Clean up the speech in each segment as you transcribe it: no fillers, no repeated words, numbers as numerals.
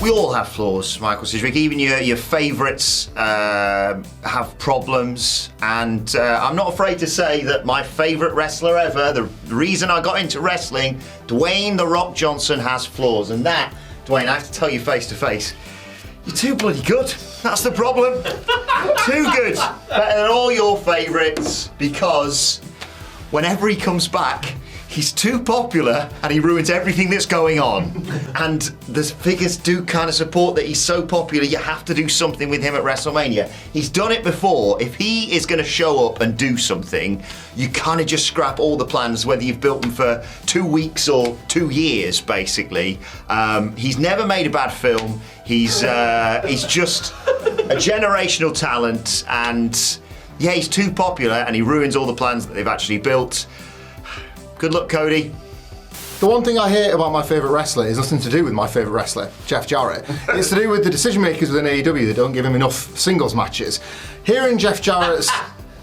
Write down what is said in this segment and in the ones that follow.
We all have flaws, Michael Sidgwick. Even your favourites have problems. And I'm not afraid to say that my favourite wrestler ever, the reason I got into wrestling, Dwayne "The Rock" Johnson, has flaws. And that, Dwayne, I have to tell you face to face, you're too bloody good. That's the problem. Too good. Better than all your favourites, because whenever he comes back, he's too popular and he ruins everything that's going on. And the figures do kind of support that he's so popular, you have to do something with him at WrestleMania. He's done it before. If he is going to show up and do something, you kind of just scrap all the plans, whether you've built them for 2 weeks or 2 years, basically. He's never made a bad film. He's just a generational talent, and yeah, he's too popular and he ruins all the plans that they've actually built. Good luck, Cody. The one thing I hate about my favourite wrestler is nothing to do with my favourite wrestler, Jeff Jarrett. It's to do with the decision makers within AEW that don't give him enough singles matches. Hearing Jeff Jarrett's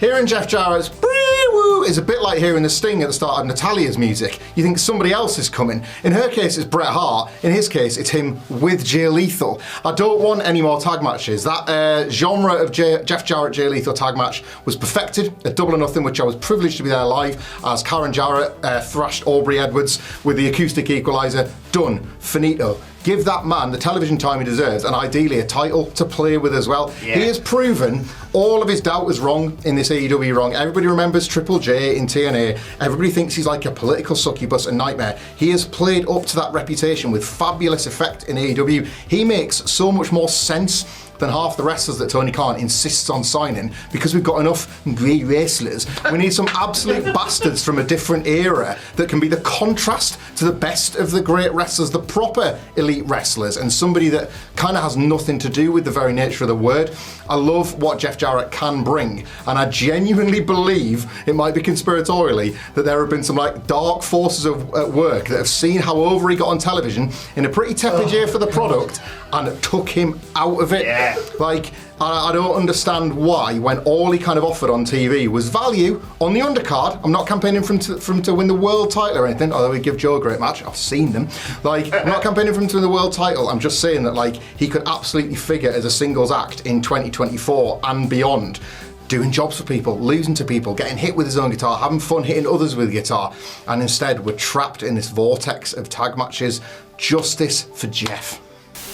"Bree-woo" is a bit like hearing the sting at the start of Natalia's music. You think somebody else is coming. In her case, it's Bret Hart. In his case, it's him with Jay Lethal. I don't want any more tag matches. That genre of Jeff Jarrett, Jay Lethal tag match was perfected at Double or Nothing, which I was privileged to be there live as Karen Jarrett thrashed Aubrey Edwards with the acoustic equaliser. Done. Finito. Give that man the television time he deserves, and ideally a title to play with as well. Yeah. He has proven all of his doubt was wrong in this AEW wrong. Everybody remembers Triple J in TNA. Everybody thinks he's like a political succubus and nightmare. He has played up to that reputation with fabulous effect in AEW. He makes so much more sense than half the wrestlers that Tony Khan insists on signing, because we've got enough great wrestlers. We need some absolute bastards from a different era that can be the contrast to the best of the great wrestlers, the proper elite wrestlers, and somebody that kind of has nothing to do with the very nature of the word. I love what Jeff Jarrett can bring, and I genuinely believe, it might be conspiratorially, that there have been some like dark forces at work that have seen how over he got on television in a pretty tepid year for the product and took him out of it. Yeah. Like, I don't understand why, when all he kind of offered on TV was value on the undercard. I'm not campaigning for him to win the world title or anything, although he'd give Joe a great match. I've seen them. Like, I'm not campaigning for him to win the world title. I'm just saying that, like, he could absolutely figure as a singles act in 2024 and beyond. Doing jobs for people, losing to people, getting hit with his own guitar, having fun hitting others with guitar. And instead, we're trapped in this vortex of tag matches. Justice for Jeff.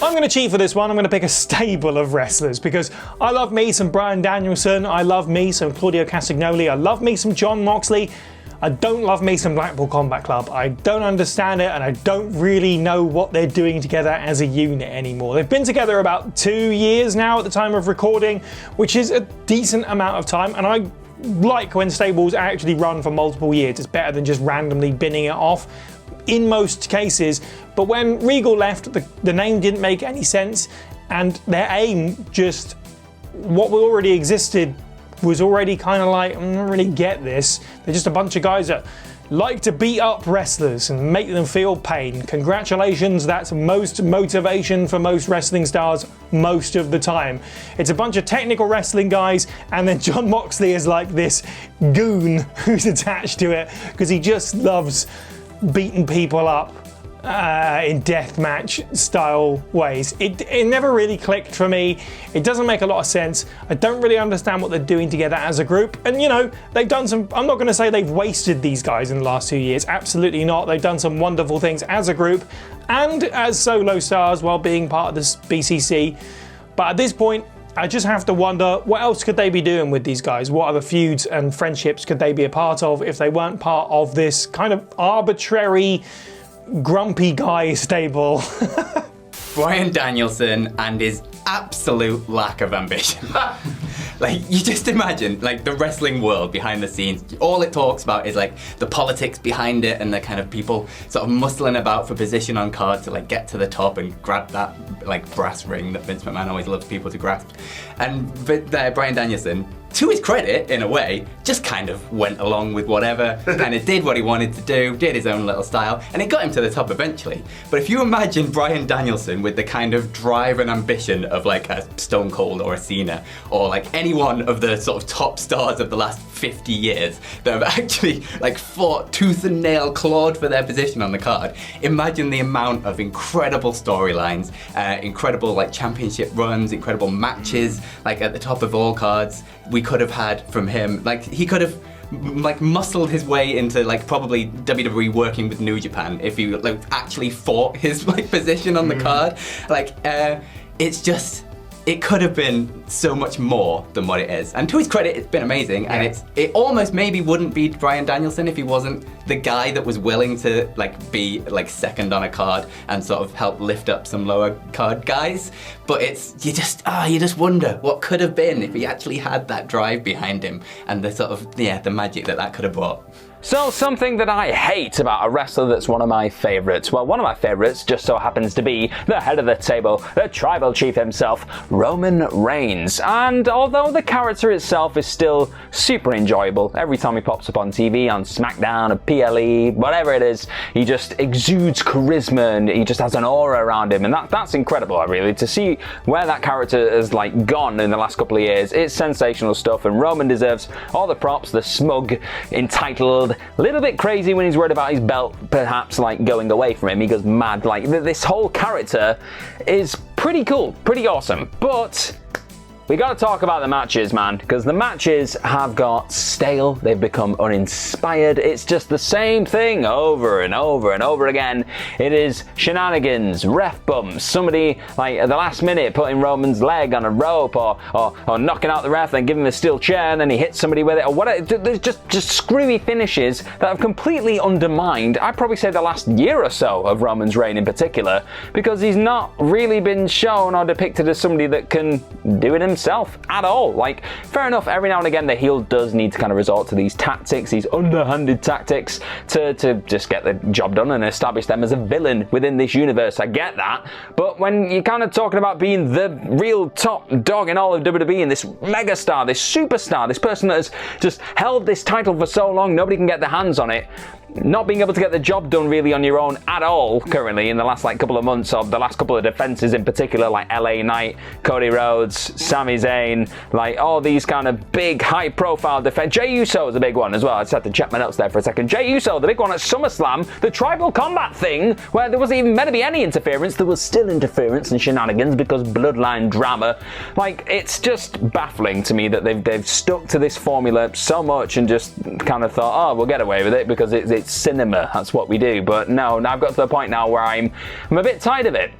I'm going to cheat for this one. I'm going to pick a stable of wrestlers, because I love me some Bryan Danielson, I love me some Claudio Castagnoli, I love me some Jon Moxley. I don't love me some Blackpool Combat Club. I don't understand it, and I don't really know what they're doing together as a unit anymore. They've been together about 2 years now at the time of recording, which is a decent amount of time, and I like when stables actually run for multiple years. It's better than just randomly binning it off in most cases. But when Regal left, the name didn't make any sense, and their aim, just what already existed, was already kind of like, I don't really get this. They're just a bunch of guys that like to beat up wrestlers and make them feel pain. Congratulations, that's most motivation for most wrestling stars most of the time. It's a bunch of technical wrestling guys, and then Jon Moxley is like this goon who's attached to it because he just loves beating people up in deathmatch style ways. It never really clicked for me. It doesn't make a lot of sense. I don't really understand what they're doing together as a group. And you know, they've done some, I'm not going to say they've wasted these guys in the last 2 years. Absolutely not. They've done some wonderful things as a group and as solo stars while being part of this BCC. But at this point, I just have to wonder, what else could they be doing with these guys? What other feuds and friendships could they be a part of if they weren't part of this kind of arbitrary, grumpy guy stable? Bryan Danielson and his absolute lack of ambition. Like, you just imagine, like, the wrestling world behind the scenes, all it talks about is, like, the politics behind it and the kind of people sort of muscling about for position on cards to, like, get to the top and grab that, like, brass ring that Vince McMahon always loves people to grasp. And Bryan Danielson to his credit, in a way, just kind of went along with whatever, kind of did what he wanted to do, did his own little style, and it got him to the top eventually. But if you imagine Bryan Danielson with the kind of drive and ambition of like a Stone Cold or a Cena, or like any one of the sort of top stars of the last 50 years that have actually like fought tooth and nail, clawed for their position on the card, imagine the amount of incredible storylines, incredible like championship runs, incredible matches, like at the top of all cards we could have had from him. Like he could have like muscled his way into like probably WWE working with New Japan if he like actually fought his like position on the card. Like it's just, it could have been so much more than what it is. And to his credit, it's been amazing. Yeah. And it almost maybe wouldn't be Bryan Danielson if he wasn't the guy that was willing to like be like second on a card and sort of help lift up some lower card guys. But it's, you just wonder what could have been if he actually had that drive behind him and the sort of, the magic that could have brought. So, something that I hate about a wrestler that's one of my favourites. Well, one of my favourites just so happens to be the head of the table, the tribal chief himself, Roman Reigns. And although the character itself is still super enjoyable, every time he pops up on TV, on SmackDown, or PLE, whatever it is, he just exudes charisma and he just has an aura around him. And that's incredible, really, to see where that character has like gone in the last couple of years. It's sensational stuff, and Roman deserves all the props, the smug, entitled, a little bit crazy when he's worried about his belt perhaps like going away from him. He goes mad. Like this whole character is pretty cool, pretty awesome. But we got to talk about the matches, man, because the matches have got stale. They've become uninspired. It's just the same thing over and over and over again. It is shenanigans, ref bumps, somebody like at the last minute putting Roman's leg on a rope or knocking out the ref and giving him a steel chair and then he hits somebody with it or whatever. There's just screwy finishes that have completely undermined, I'd probably say, the last year or so of Roman's reign in particular, because he's not really been shown or depicted as somebody that can do it himself at all. Like, fair enough, every now and again the heel does need to kind of resort to these tactics, these underhanded tactics to just get the job done and establish them as a villain within this universe. I get that, but when you're kind of talking about being the real top dog in all of WWE and this megastar, this superstar, this person that has just held this title for so long, nobody can get their hands on it, not being able to get the job done really on your own at all currently in the last like couple of months, or the last couple of defenses in particular, like LA Knight, Cody Rhodes, Sami Zayn, like all these kind of big high profile defense. Jey Uso is a big one as well. I just had to check my notes there for a second. Jey Uso, the big one at SummerSlam, the tribal combat thing where there wasn't even meant to be any interference. There was still interference and shenanigans because bloodline drama. Like, it's just baffling to me that they've stuck to this formula so much and just kind of thought, oh, we'll get away with it because it's cinema, that's what we do. But no, I've got to the point now where I'm a bit tired of it.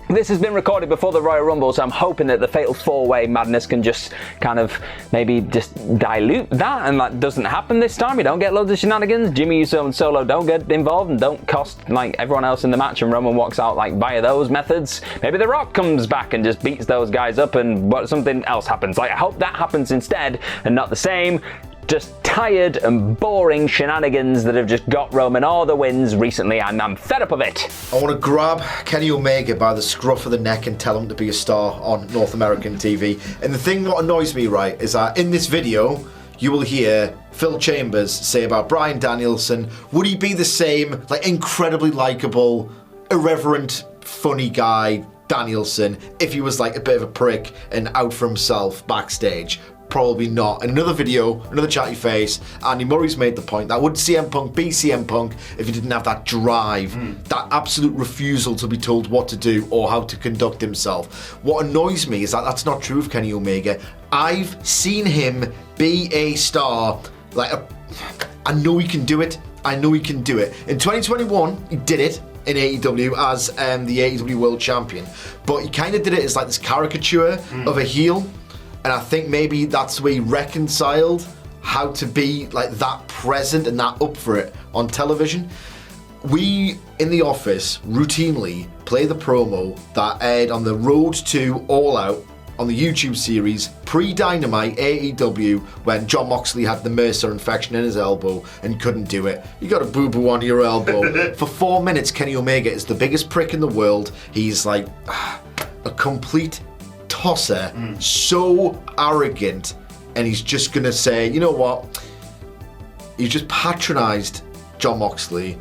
This has been recorded before the Royal Rumble, so I'm hoping that the Fatal 4-Way madness can just kind of maybe just dilute that, and that doesn't happen this time. We don't get loads of shenanigans. Jimmy Uso and Solo don't get involved and don't cost like everyone else in the match, and Roman walks out like via those methods. Maybe The Rock comes back and just beats those guys up and something else happens. Like, I hope that happens instead and not the same just tired and boring shenanigans that have just got Roman all the wins recently, and I'm fed up of it. I want to grab Kenny Omega by the scruff of the neck and tell him to be a star on North American TV. And the thing what annoys me, right, is that in this video, you will hear Phil Chambers say about Bryan Danielson, would he be the same, like, incredibly likable, irreverent, funny guy, Danielson, if he was like a bit of a prick and out for himself backstage? Probably not. In another video, another chatty face, Andy Murray's made the point that would CM Punk be CM Punk if he didn't have that drive, that absolute refusal to be told what to do or how to conduct himself. What annoys me is that that's not true of Kenny Omega. I've seen him be a star. I know he can do it. I know he can do it. In 2021, he did it in AEW as the AEW World Champion, but he kind of did it as like this caricature of a heel. And I think maybe that's the way he reconciled how to be like that present and that up for it on television. We, in the office, routinely play the promo that aired on the Road to All Out on the YouTube series pre-Dynamite AEW when Jon Moxley had the MRSA infection in his elbow and couldn't do it. You got a boo-boo on your elbow. For 4 minutes, Kenny Omega is the biggest prick in the world. He's like a complete tosser, so arrogant and he's just gonna say, you know what? He just patronised Jon Moxley.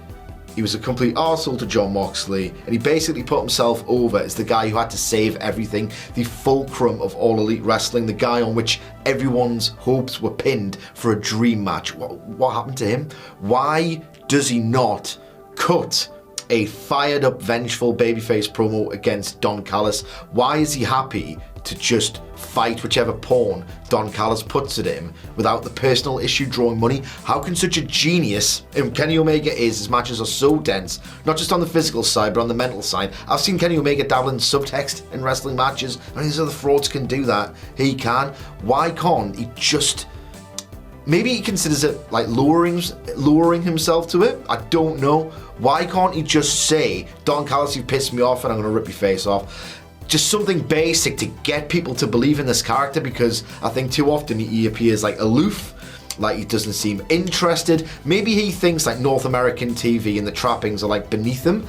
He was a complete arsehole to Jon Moxley, and he basically put himself over as the guy who had to save everything, the fulcrum of All Elite Wrestling, the guy on which everyone's hopes were pinned for a dream match. What happened to him? Why does he not cut a fired up, vengeful babyface promo against Don Callis? Why is he happy to just fight whichever pawn Don Callis puts at him without the personal issue drawing money? How can such a genius, and Kenny Omega is, his matches are so dense, not just on the physical side, but on the mental side. I've seen Kenny Omega dabble in subtext in wrestling matches, and these other frauds can do that. He can. Why can't he just... Maybe he considers it like luring himself to it. I don't know. Why can't he just say, Don Callis, you pissed me off and I'm going to rip your face off? Just something basic to get people to believe in this character, because I think too often he appears like aloof, like he doesn't seem interested. Maybe he thinks like North American TV and the trappings are like beneath him.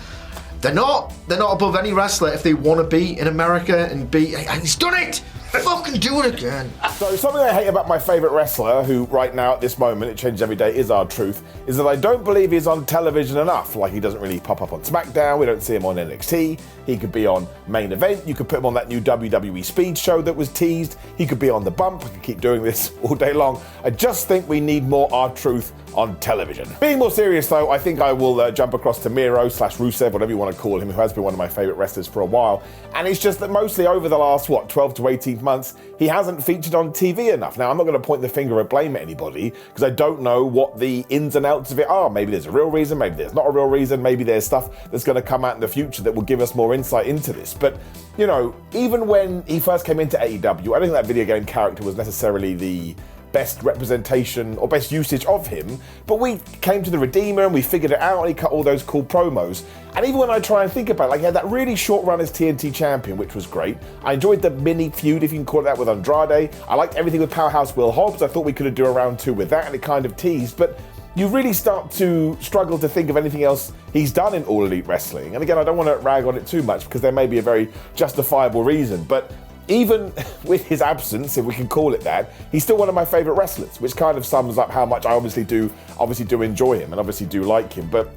They're not above any wrestler if they want to be in America and be... He's done it! Fucking do it again. So something I hate about my favourite wrestler, who right now at this moment, it changes every day, is R-Truth, is that I don't believe he's on television enough. Like, he doesn't really pop up on SmackDown, we don't see him on NXT, he could be on Main Event, you could put him on that new WWE Speed show that was teased, he could be on The Bump, I could keep doing this all day long. I just think we need more R-Truth on television. Being more serious though, I think I will jump across to Miro/Rusev, whatever you want to call him, who has been one of my favourite wrestlers for a while, and it's just that mostly over the last, 12 to 18 months, he hasn't featured on TV enough. Now, I'm not going to point the finger or blame at anybody, because I don't know what the ins and outs of it are. Maybe there's a real reason, maybe there's not a real reason, maybe there's stuff that's going to come out in the future that will give us more insight into this. But, you know, even when he first came into AEW, I don't think that video game character was necessarily the best representation or best usage of him, but we came to the Redeemer and we figured it out and he cut all those cool promos. And even when I try and think about it, like, he had that really short run as TNT champion, which was great. I enjoyed the mini feud, if you can call it that, with Andrade. I liked everything with Powerhouse Will Hobbs. I thought we could do a round 2 with that, and it kind of teased, but you really start to struggle to think of anything else he's done in All Elite Wrestling. And again, I don't want to rag on it too much because there may be a very justifiable reason, but even with his absence, if we can call it that, he's still one of my favourite wrestlers, which kind of sums up how much I obviously do enjoy him and obviously do like him. But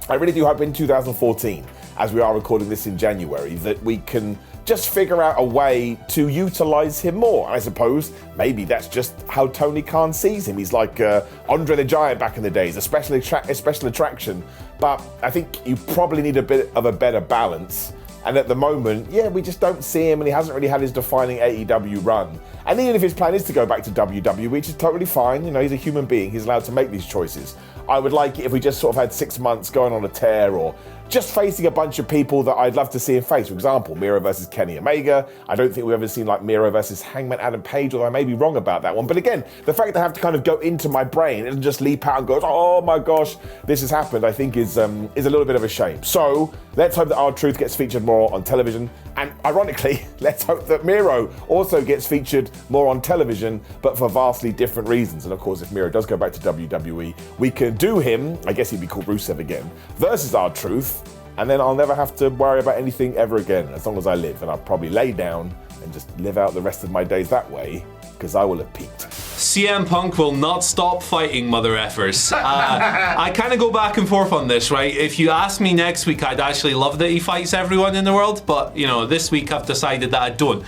I really do hope in 2014, as we are recording this in January, that we can just figure out a way to utilise him more. I suppose maybe that's just how Tony Khan sees him. He's like Andre the Giant back in the days, a special attraction. But I think you probably need a bit of a better balance. And at the moment, yeah, we just don't see him, and he hasn't really had his defining AEW run. And even if his plan is to go back to WWE, which is totally fine, you know, he's a human being, he's allowed to make these choices. I would like it if we just sort of had 6 months going on a tear, or just facing a bunch of people that I'd love to see him face. For example, Miro versus Kenny Omega. I don't think we've ever seen like Miro versus Hangman Adam Page, although I may be wrong about that one. But again, the fact that I have to kind of go into my brain and just leap out and go, oh my gosh, this has happened, I think is a little bit of a shame. So let's hope that R-Truth gets featured more on television. And ironically, let's hope that Miro also gets featured more on television, but for vastly different reasons. And of course, if Miro does go back to WWE, we can do him, I guess he'd be called Rusev again, versus R-Truth, and then I'll never have to worry about anything ever again, as long as I live. And I'll probably lay down and just live out the rest of my days that way, because I will have peaked. CM Punk will not stop fighting, mother effers. I kind of go back and forth on this, right? If you ask me next week, I'd actually love that he fights everyone in the world, but, you know, this week I've decided that I don't.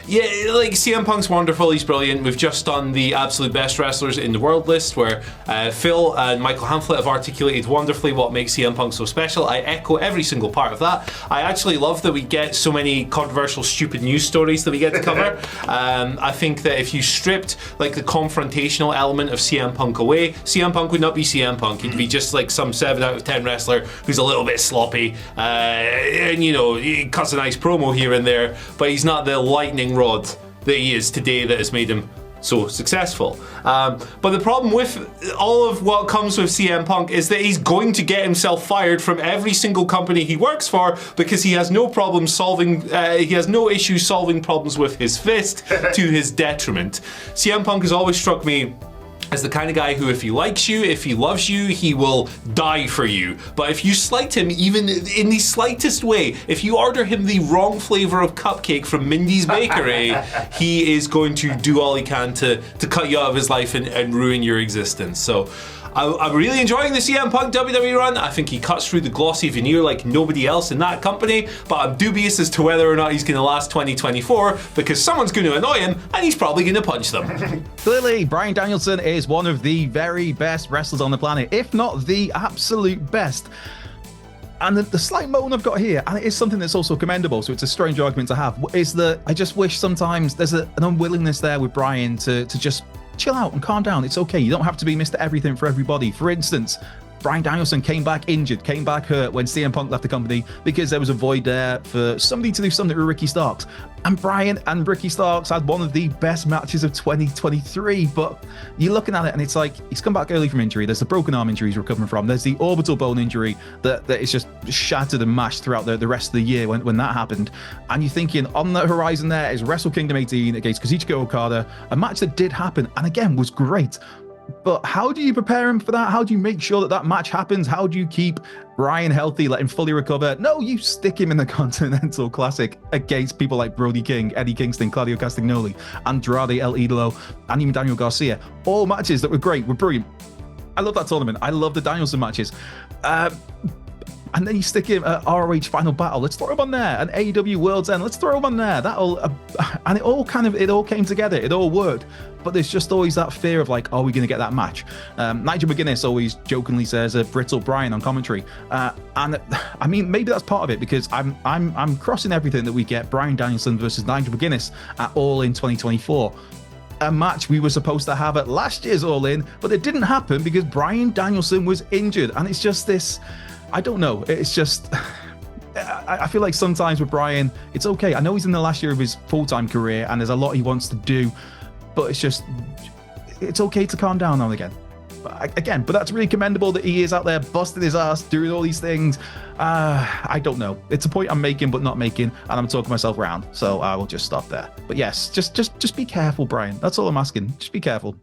Yeah, like, CM Punk's wonderful, he's brilliant. We've just done the absolute best wrestlers in the world list, where Phil and Michael Hamflett have articulated wonderfully what makes CM Punk so special. I echo every single part of that. I actually love that we get so many controversial, stupid news stories that we get to cover. I think that if you stripped like the confrontational element of CM Punk away, CM Punk would not be CM Punk. He'd be just like some 7 out of 10 wrestler who's a little bit sloppy, and, you know, he cuts a nice promo here and there, but he's not the lightning rod that he is today that has made him so successful. But the problem with all of what comes with CM Punk is that he's going to get himself fired from every single company he works for, because he has no problem solving, he has no issue solving problems with his fist to his detriment. CM Punk has always struck me as the kind of guy who, if he likes you, if he loves you, he will die for you. But if you slight him, even in the slightest way, if you order him the wrong flavour of cupcake from Mindy's Bakery, he is going to do all he can to cut you out of his life and ruin your existence. So I'm really enjoying the CM Punk WWE run. I think he cuts through the glossy veneer like nobody else in that company, but I'm dubious as to whether or not he's going to last 2024 because someone's going to annoy him and he's probably going to punch them. Clearly, Bryan Danielson is one of the very best wrestlers on the planet, if not the absolute best. And the slight moan I've got here, and it is something that's also commendable, so it's a strange argument to have, is that I just wish sometimes there's an unwillingness there with Bryan to just chill out and calm down. It's okay. You don't have to be Mr. Everything for everybody. For instance, Bryan Danielson came back injured, came back hurt when CM Punk left the company because there was a void there for somebody to do something with Ricky Starks. And Bryan and Ricky Starks had one of the best matches of 2023, but you're looking at it and it's like, he's come back early from injury. There's the broken arm injury he's recovering from. There's the orbital bone injury that is just shattered and mashed throughout the rest of the year when that happened. And you're thinking, on the horizon there is Wrestle Kingdom 18 against Kazuchika Okada, a match that did happen and again was great. But how do you prepare him for that? How do you make sure that that match happens? How do you keep Bryan healthy, let him fully recover? No, you stick him in the Continental Classic against people like Brody King, Eddie Kingston, Claudio Castagnoli, Andrade El Idolo, and even Daniel Garcia. All matches that were great, were brilliant. I love that tournament. I love the Danielson matches. And then you stick him at ROH Final Battle. Let's throw him on there. And AEW World's End. Let's throw him on there. That'll and it all came together. It all worked. But there's just always that fear of like, are we going to get that match? Nigel McGuinness always jokingly says brittle Bryan on commentary, and I mean maybe that's part of it because I'm crossing everything that we get Bryan Danielson versus Nigel McGuinness at All In 2024. A match we were supposed to have at last year's All In, but it didn't happen because Bryan Danielson was injured, and it's just this. I don't know. It's just, I feel like sometimes with Bryan, it's okay. I know he's in the last year of his full-time career and there's a lot he wants to do, but it's okay to calm down now and again. But that's really commendable that he is out there busting his ass, doing all these things. I don't know. It's a point I'm making, but not making, and I'm talking myself around. So I will just stop there. But yes, just be careful, Bryan. That's all I'm asking. Just be careful.